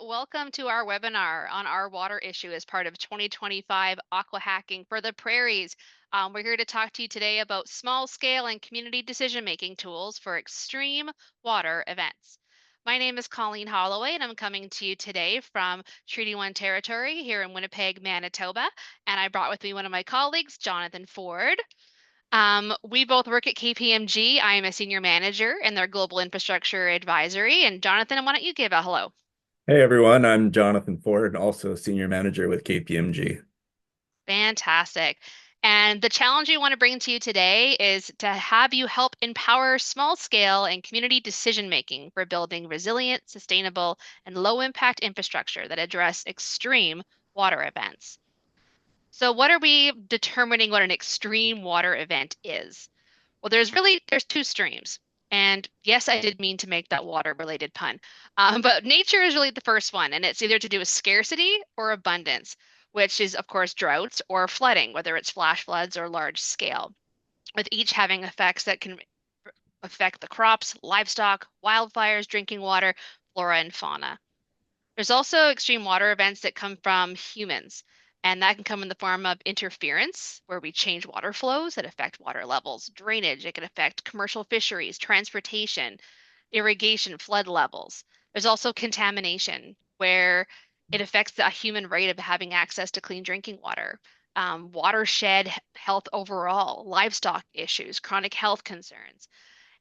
welcome to our webinar on our water issue as part of 2025 AquaHacking for the Prairies. We're here to talk to you today about small-scale and community decision-making tools for extreme water events. My name is Colleen Holloway, and I'm coming to you today from Treaty 1 territory here in Winnipeg, Manitoba. And I brought with me one of my colleagues, Jonathan Ford. We both work at KPMG. I am a senior manager in their global infrastructure advisory. And Jonathan, why don't you give a hello? Hey everyone, I'm Jonathan Ford, also Senior Manager with KPMG. Fantastic. And the challenge we want to bring to you today is to have you help empower small scale and community decision making for building resilient, sustainable, and low impact infrastructure that address extreme water events. So what are we determining what an extreme water event is? Well, there's two streams. And yes, I did mean to make that water related pun. But nature is really the first one, and it's either to do with scarcity or abundance, which is, of course, droughts or flooding, whether it's flash floods or large scale, with each having effects that can affect the crops, livestock, wildfires, drinking water, flora, and fauna. There's also extreme water events that come from humans, and that can come in the form of interference, where we change water flows that affect water levels, drainage, it can affect commercial fisheries, transportation, irrigation, flood levels. There's also contamination, where it affects the human right of having access to clean drinking water, watershed health overall, livestock issues, chronic health concerns.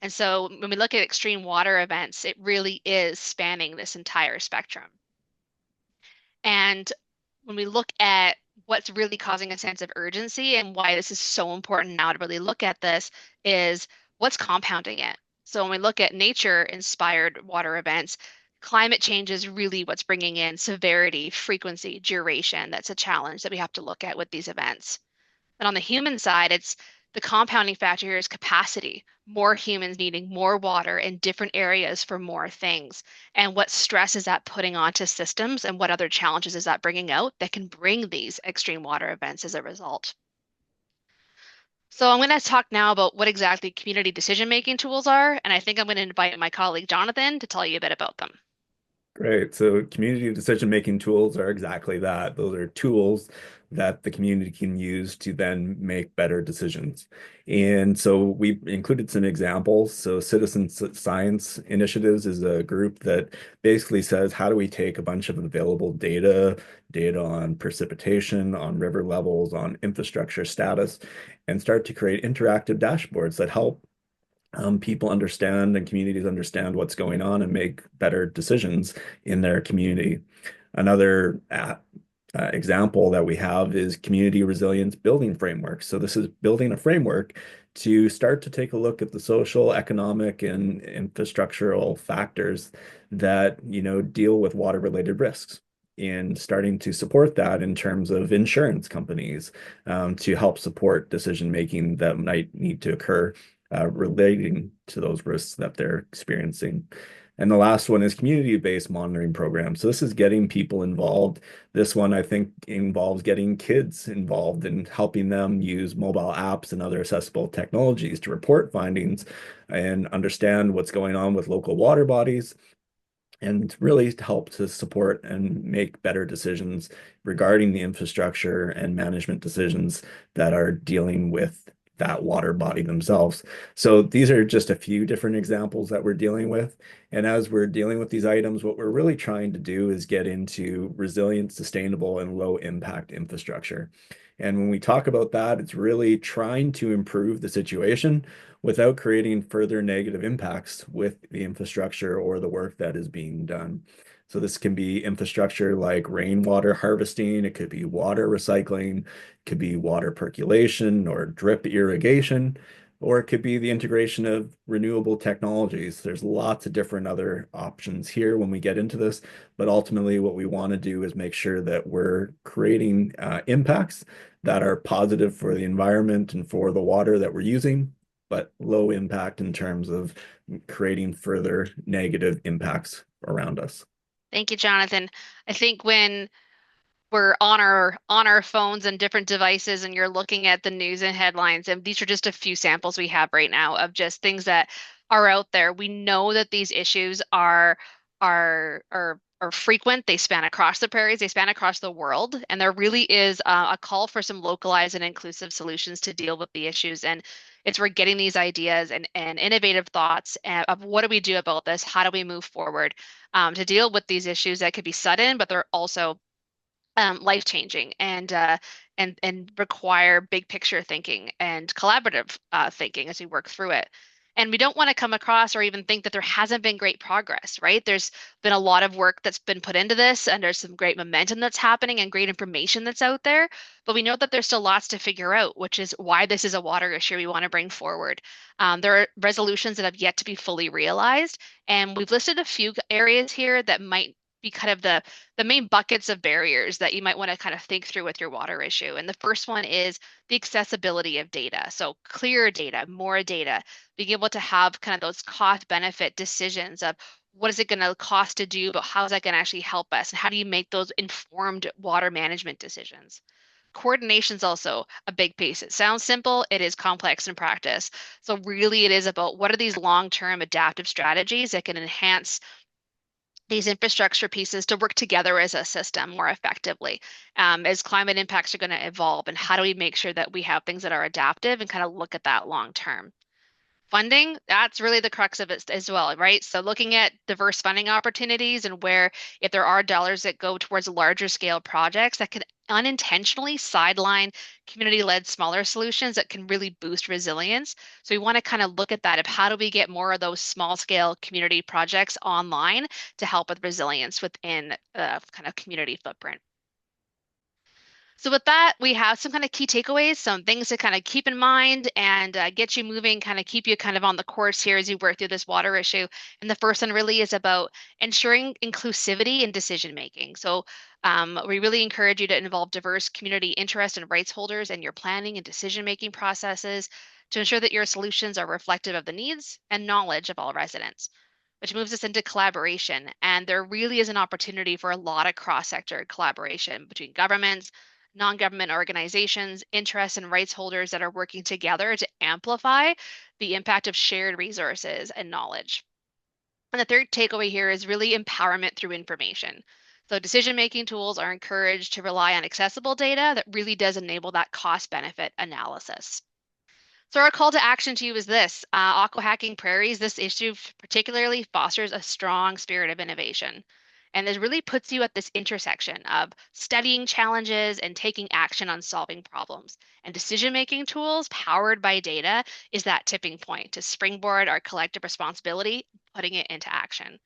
And so when we look at extreme water events, it really is spanning this entire spectrum. And when we look at what's really causing a sense of urgency and why this is so important now to really look at this is what's compounding it. So when we look at nature-inspired water events, climate change is really what's bringing in severity, frequency, duration. That's a challenge that we have to look at with these events. And on the human side, it's the compounding factor here is capacity, more humans needing more water in different areas for more things. And what stress is that putting onto systems and what other challenges is that bringing out that can bring these extreme water events as a result? So I'm going to talk now about what exactly community decision-making tools are, and I think I'm going to invite my colleague Jonathan to tell you a bit about them. Great. So community decision-making tools are exactly that. Those are tools that the community can use to then make better decisions. And so we included some examples. So Citizen Science Initiatives is a group that basically says, how do we take a bunch of available data on precipitation, on river levels, on infrastructure status, and start to create interactive dashboards that help people understand and communities understand what's going on and make better decisions in their community. Another example that we have is community resilience building framework. So this is building a framework to start to take a look at the social, economic, and infrastructural factors that, deal with water-related risks and starting to support that in terms of insurance companies to help support decision making that might need to occur relating to those risks that they're experiencing. And the last one is community-based monitoring programs. So this is getting people involved. This one, I think, involves getting kids involved and helping them use mobile apps and other accessible technologies to report findings and understand what's going on with local water bodies and really help to support and make better decisions regarding the infrastructure and management decisions that are dealing with that water body themselves. So these are just a few different examples that we're dealing with. And as we're dealing with these items, what we're really trying to do is get into resilient, sustainable, and low impact infrastructure. And when we talk about that, it's really trying to improve the situation without creating further negative impacts with the infrastructure or the work that is being done. So this can be infrastructure like rainwater harvesting, it could be water recycling, it could be water percolation or drip irrigation, or it could be the integration of renewable technologies. There's lots of different other options here when we get into this, but ultimately what we want to do is make sure that we're creating impacts that are positive for the environment and for the water that we're using, but low impact in terms of creating further negative impacts around us. Thank you, Jonathan. I think when we're on our phones and different devices and you're looking at the news and headlines, and these are just a few samples we have right now of just things that are out there. We know that these issues are are frequent. They span across the prairies, they span across the world, and there really is a call for some localized and inclusive solutions to deal with the issues. And it's we're getting these ideas and innovative thoughts of what do we do about this? How do we move forward to deal with these issues that could be sudden, but they're also life changing and require big picture thinking and collaborative thinking as we work through it. And we don't want to come across or even think that there hasn't been great progress, right? There's been a lot of work that's been put into this, and there's some great momentum that's happening and great information that's out there. But we know that there's still lots to figure out, which is why this is a water issue we want to bring forward. There are resolutions that have yet to be fully realized, and we've listed a few areas here that might be kind of the main buckets of barriers that you might want to kind of think through with your water issue. And the first one is the accessibility of data. So clearer data, more data, being able to have kind of those cost benefit decisions of what is it going to cost to do, but how is that going to actually help us? And how do you make those informed water management decisions? Coordination is also a big piece. It sounds simple, it is complex in practice. So really it is about what are these long-term adaptive strategies that can enhance these infrastructure pieces to work together as a system more effectively as climate impacts are going to evolve, and how do we make sure that we have things that are adaptive and kind of look at that long term. Funding, that's really the crux of it as well, right? So looking at diverse funding opportunities and where if there are dollars that go towards larger scale projects that could unintentionally sideline community-led smaller solutions that can really boost resilience. So we want to kind of look at that of how do we get more of those small scale community projects online to help with resilience within a kind of community footprint. So with that, we have some kind of key takeaways, some things to kind of keep in mind and get you moving, kind of keep you kind of on the course here as you work through this water issue. And the first one really is about ensuring inclusivity in decision making. So we really encourage you to involve diverse community interest and rights holders in your planning and decision making processes to ensure that your solutions are reflective of the needs and knowledge of all residents, which moves us into collaboration. And there really is an opportunity for a lot of cross-sector collaboration between governments, non-government organizations, interests, and rights holders that are working together to amplify the impact of shared resources and knowledge. And the third takeaway here is really empowerment through information. So decision-making tools are encouraged to rely on accessible data that really does enable that cost-benefit analysis. So our call to action to you is this, AquaHacking Prairies, this issue particularly fosters a strong spirit of innovation. And this really puts you at this intersection of studying challenges and taking action on solving problems. And decision-making tools powered by data is that tipping point to springboard our collective responsibility, putting it into action.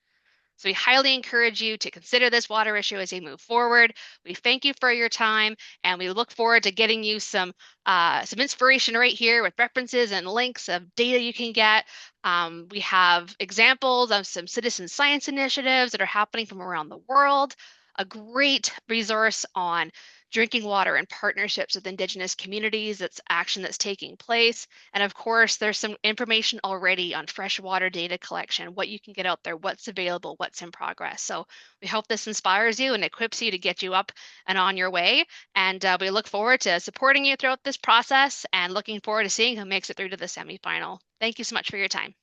So we highly encourage you to consider this water issue as you move forward. We thank you for your time, and we look forward to getting you some inspiration right here with references and links of data you can get. We have examples of some citizen science initiatives that are happening from around the world, a great resource on drinking water and partnerships with Indigenous communities. That's action that's taking place. And of course, there's some information already on freshwater data collection, what you can get out there, what's available, what's in progress. So we hope this inspires you and equips you to get you up and on your way. And we look forward to supporting you throughout this process and looking forward to seeing who makes it through to the semifinal. Thank you so much for your time.